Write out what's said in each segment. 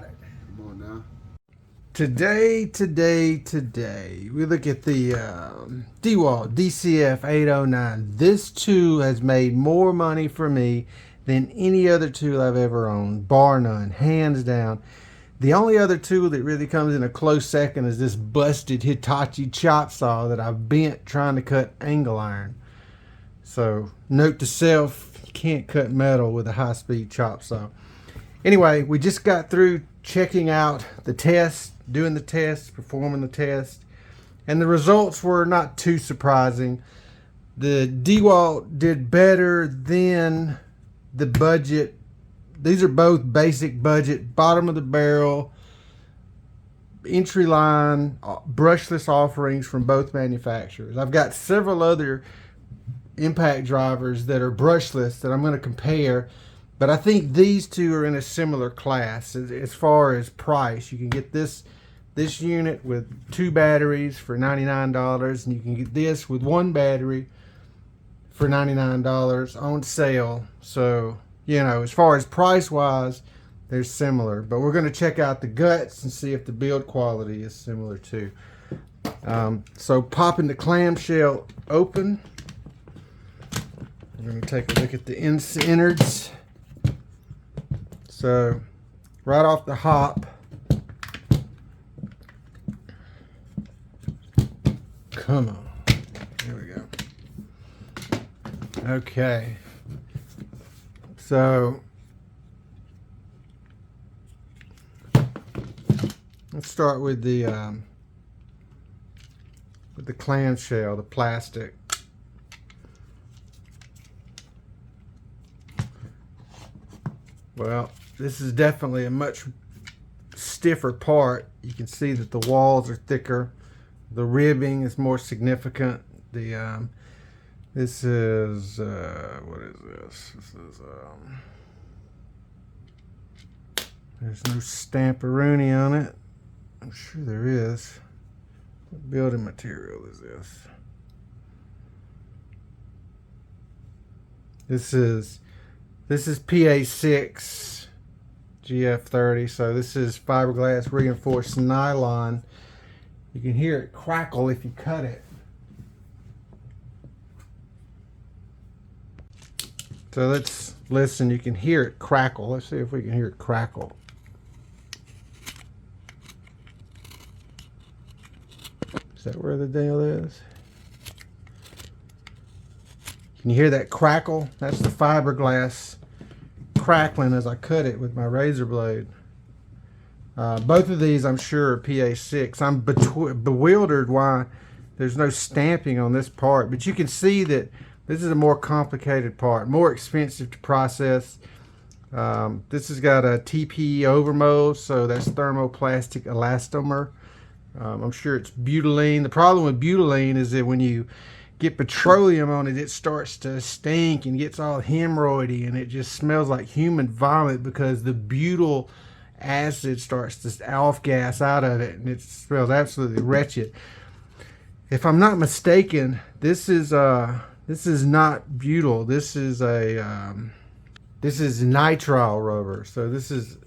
about it. Come on now. Today, we look at the Dewalt DCF809. This tool has made more money for me than any other tool I've ever owned, bar none, hands down. The only other tool that really comes in a close second is this busted Hitachi chop saw that I bent trying to cut angle iron. So, note to self, you can't cut metal with a high-speed chop saw. Anyway, we just got through checking out the test, doing the test, performing the test, and the results were not too surprising. The Dewalt did better than the budget. These are both basic budget, bottom of the barrel, entry line, brushless offerings from both manufacturers. I've got several other impact drivers that are brushless that I'm going to compare, but I think these two are in a similar class as far as price. You can get this unit with 2 batteries for $99, and you can get this with 1 battery for $99 on sale. So, you know, as far as price wise, they're similar, but we're going to check out the guts and see if the build quality is similar too. So popping the clamshell open, we're going to take a look at the innards. So right off the hop, come on, there we go. Okay, so let's start with the clamshell, the plastic. Well, this is definitely a much stiffer part. You can see that the walls are thicker. The ribbing is more significant. The this is what is this? This is there's no stamperoonie on it. I'm sure there is. What building material is this? This is PA6 GF30, so this is fiberglass reinforced nylon. You can hear it crackle if you cut it. So let's listen. You can hear it crackle. Let's see if we can hear it crackle. Is that where the deal is? Can you hear that crackle? That's the fiberglass crackling as I cut it with my razor blade. Both of these I'm sure are PA6. I'm bewildered why there's no stamping on this part, but you can see that this is a more complicated part, more expensive to process. This has got a TPE overmold, so that's thermoplastic elastomer. I'm sure it's butylene. The problem with butylene is that when you get petroleum on it, it starts to stink and gets all hemorrhoidy, and it just smells like human vomit because the butyl acid starts to off gas out of it, and it smells absolutely wretched. If I'm not mistaken, this is not butyl. This is a this is nitrile rubber. So this is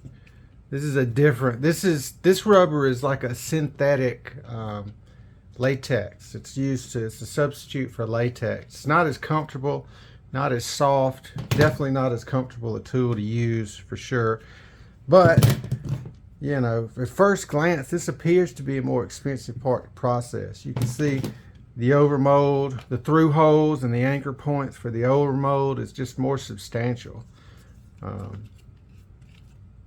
a different. This rubber is like a synthetic latex. It's a substitute for latex. It's not as comfortable, not as soft, definitely not as comfortable a tool to use for sure. But you know, at first glance, this appears to be a more expensive part to process. You can see the overmold, the through holes and the anchor points for the overmold is just more substantial.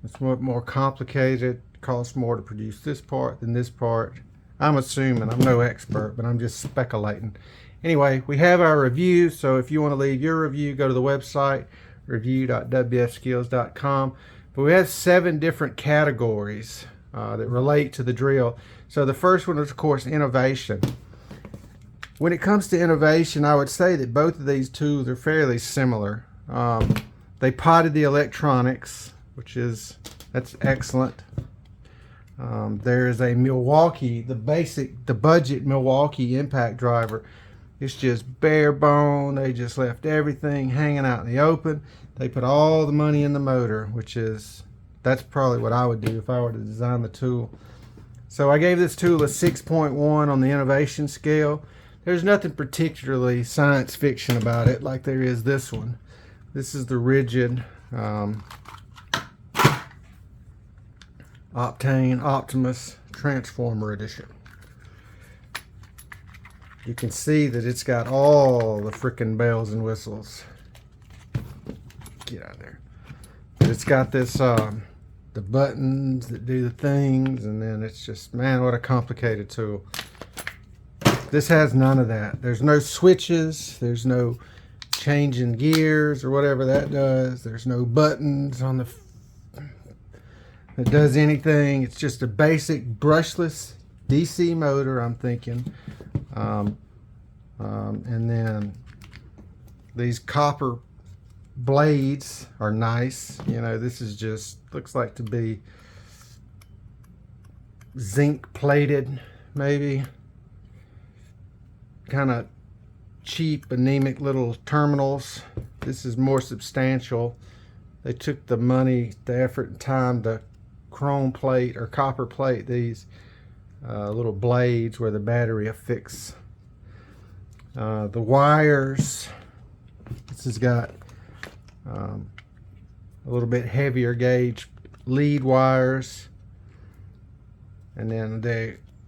It's more complicated, costs more to produce this part than this part. I'm assuming, I'm no expert, but I'm just speculating. Anyway, we have our review, so if you want to leave your review, go to the website, review.wfskills.com. But we have 7 different categories that relate to the drill. So the first one is, of course, innovation. When it comes to innovation, I would say that both of these tools are fairly similar. They potted the electronics, that's excellent. There is a Milwaukee, the budget Milwaukee impact driver. It's just bare bone. They just left everything hanging out in the open. They put all the money in the motor, that's probably what I would do if I were to design the tool. So I gave this tool a 6.1 on the innovation scale. There's nothing particularly science fiction about it like there is this one. This is the rigid Optane Optimus Transformer Edition. You can see that it's got all the frickin' bells and whistles. Get out of there. But it's got this, the buttons that do the things, and then it's just, man, what a complicated tool. This has none of that. There's no switches. There's no changing gears or whatever that does. There's no buttons on the that does anything. It's just a basic brushless DC motor, I'm thinking. And then these copper blades are nice. You know, this is just, looks like to be zinc plated, maybe. Kind of cheap, anemic little terminals. This is more substantial. They took the money, the effort, and time to chrome plate or copper plate these little blades where the battery affix. The wires. This has got a little bit heavier gauge lead wires, and then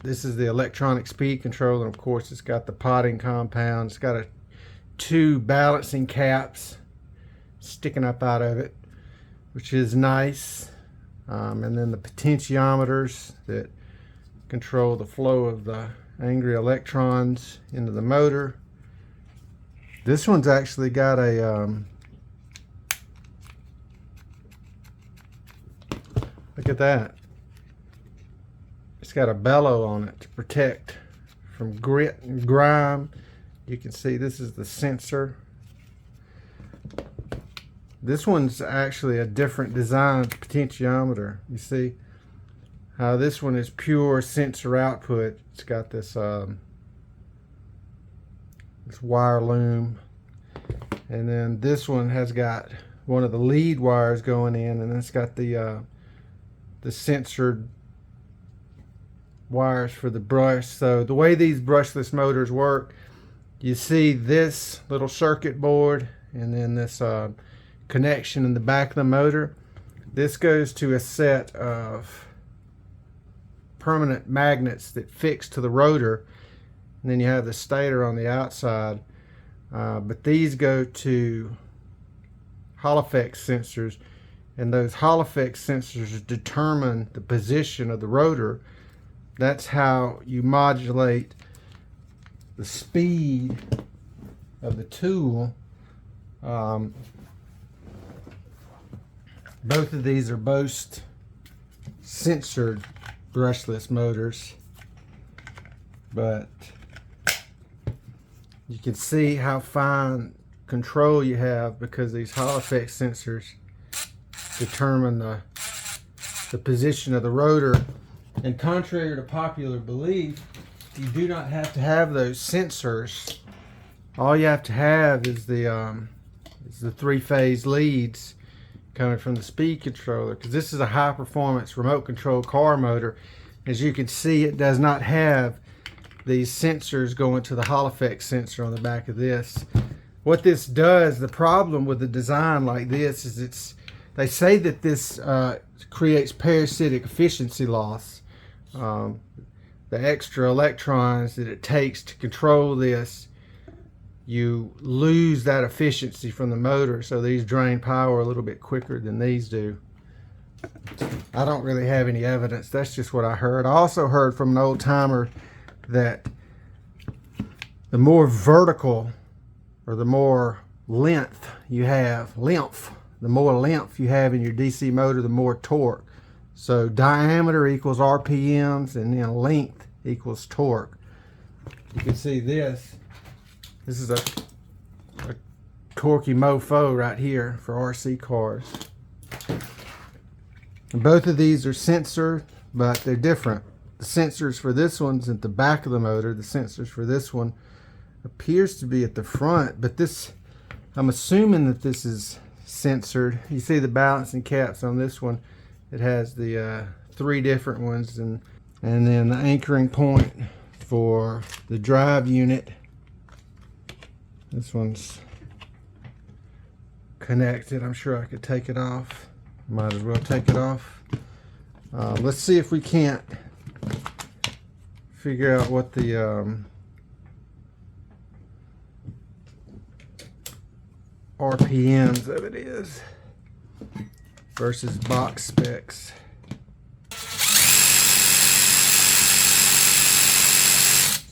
this is the electronic speed control, and of course it's got the potting compound. It's got two balancing caps sticking up out of it, which is nice. And then the potentiometers that control the flow of the angry electrons into the motor. This one's actually got a look at that. It's got a bellow on it to protect from grit and grime. You can see this is the sensor. This one's actually a different design potentiometer. You see how this one is pure sensor output. It's got this this wire loom, and then this one has got one of the lead wires going in, and it's got the sensored wires for the brush. So the way these brushless motors work, you see this little circuit board and then this connection in the back of the motor. This goes to a set of permanent magnets that fix to the rotor, and then you have the stator on the outside, but these go to Hall-effect sensors, and those Hall-effect sensors determine the position of the rotor. That's how you modulate the speed of the tool. Both of these are Boast censored brushless motors, but you can see how fine control you have because these Hall-effect sensors determine the position of the rotor. And contrary to popular belief, you do not have to have those sensors. All you have to have is the three-phase leads coming from the speed controller, because this is a high-performance remote control car motor. As you can see, it does not have these sensors going to the Hall-effect sensor on the back of this. What this does, the problem with the design like this is they say that this creates parasitic efficiency loss. The extra electrons that it takes to control this, you lose that efficiency from the motor, so these drain power a little bit quicker than these do. I don't really have any evidence. That's just what I heard. I also heard from an old timer that the more vertical, or the more length you have, the more length you have in your DC motor, the more torque. So diameter equals RPMs, and then length equals torque. You can see this. This is a torquey mofo right here for RC cars. And both of these are censored, but they're different. The sensors for this one's at the back of the motor. The sensors for this one appears to be at the front, but this, I'm assuming that this is censored. You see the balancing caps on this one It has the 3 different ones, and then the anchoring point for the drive unit. This one's connected. I'm sure I could take it off. Might as well take it off. Let's see if we can't figure out what the RPMs of it is versus box specs.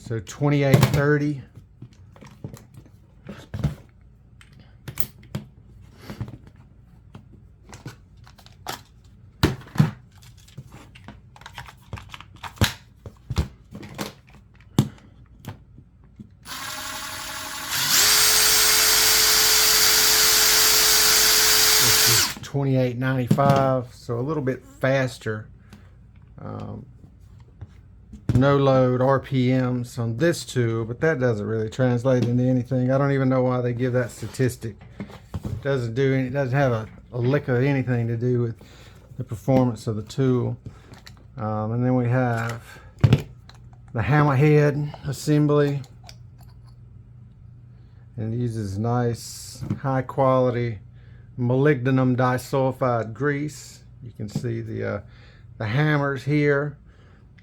So 2830. This is 2895, so a little bit faster. No load RPMs on this tool, but that doesn't really translate into anything. I don't even know why they give that statistic. It doesn't have a lick of anything to do with the performance of the tool. And then we have the hammerhead assembly, and it uses nice high quality molybdenum disulfide grease. You can see the hammers here.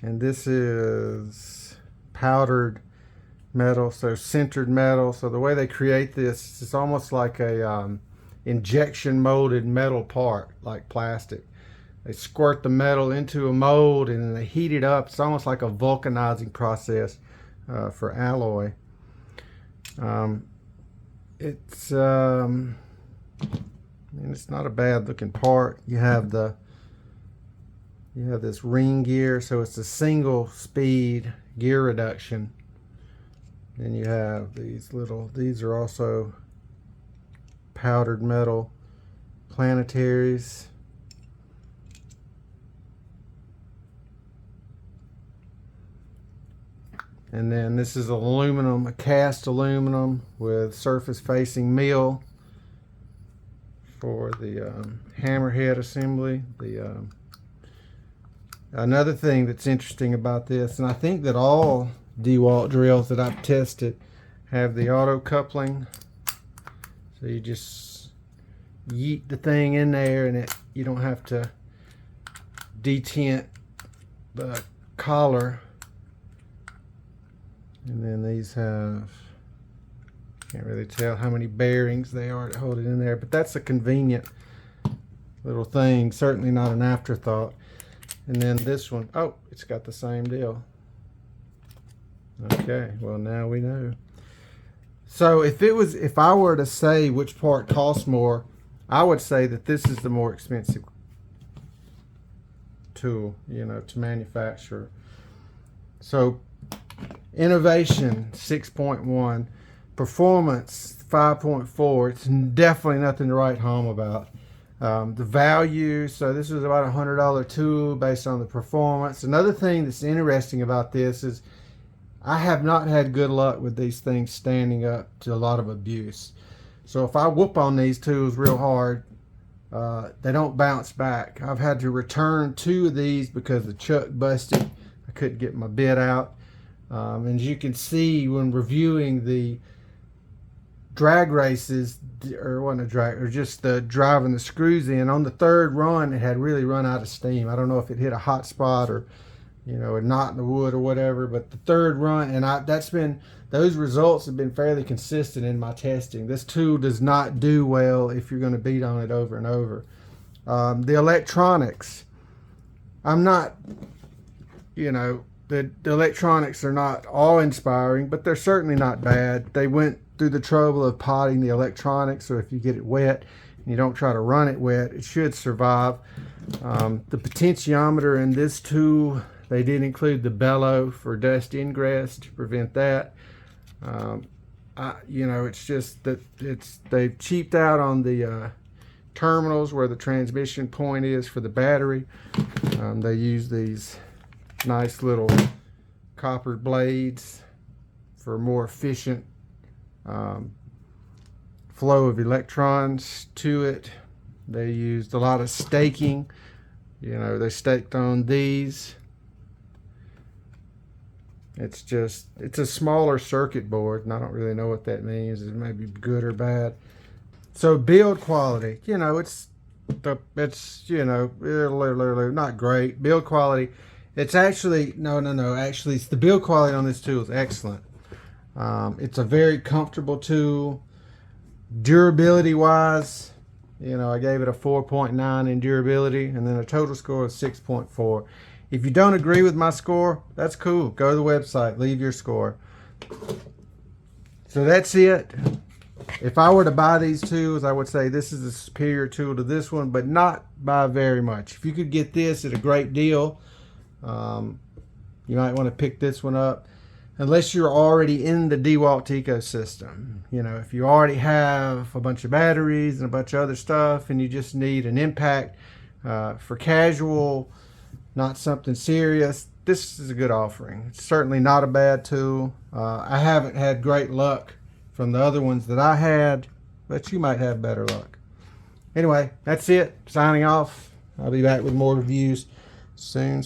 And this is powdered metal, so sintered metal. So the way they create this, it's almost like a injection molded metal part, like plastic. They squirt the metal into a mold and then they heat it up. It's almost like a vulcanizing process for alloy. It's not a bad looking part. You have this ring gear, so it's a single speed gear reduction. Then you have these are also powdered metal planetaries. And then this is aluminum, a cast aluminum with surface facing mill for the hammerhead assembly. Another thing that's interesting about this, and I think that all Dewalt drills that I've tested have the auto coupling. So you just yeet the thing in there and you don't have to detent the collar. And then these have, can't really tell how many bearings they are to hold it in there, but that's a convenient little thing, certainly not an afterthought. And then this one, oh, it's got the same deal. Okay, well now we know. So if I were to say which part costs more, I would say that this is the more expensive tool, to manufacture. So innovation 6.1, performance 5.4. It's definitely nothing to write home about. The value, so this is about $100 tool based on the performance. Another thing that's interesting about this is I have not had good luck with these things standing up to a lot of abuse. So if I whoop on these tools real hard, they don't bounce back. I've had to return 2 of these because the chuck busted. I couldn't get my bit out. And as you can see when reviewing the drag races, or just the driving the screws in, on the 3rd run it had really run out of steam. I don't know if it hit a hot spot or a knot in the wood or whatever, but the 3rd run, and those results have been fairly consistent in my testing. This tool does not do well if you're going to beat on it over and over. The electronics, I'm not, the electronics are not awe-inspiring, but they're certainly not bad. They went through the trouble of potting the electronics, so if you get it wet and you don't try to run it wet, it should survive. The potentiometer in this tool, they did include the bellow for dust ingress to prevent that. It's just that they've cheaped out on the terminals where the transmission point is for the battery. They use these nice little copper blades for more efficient flow of electrons to it. They used a lot of staking. You know, they staked on these. It's a smaller circuit board, and I don't really know what that means. It may be good or bad. So build quality, you know, it's you know, not great. Build quality, it's actually actually it's the build quality on this tool is excellent. It's a very comfortable tool. Durability wise, you know, I gave it a 4.9 in durability, and then a total score of 6.4. If you don't agree with my score, that's cool. Go to the website, leave your score. So that's it. If I were to buy these tools, I would say this is a superior tool to this one, but not by very much. If you could get this at a great deal, you might want to pick this one up. Unless you're already in the Dewalt ecosystem. You know, if you already have a bunch of batteries and a bunch of other stuff and you just need an impact for casual, not something serious, this is a good offering. It's certainly not a bad tool. I haven't had great luck from the other ones that I had, but you might have better luck. Anyway, that's it. Signing off. I'll be back with more reviews soon.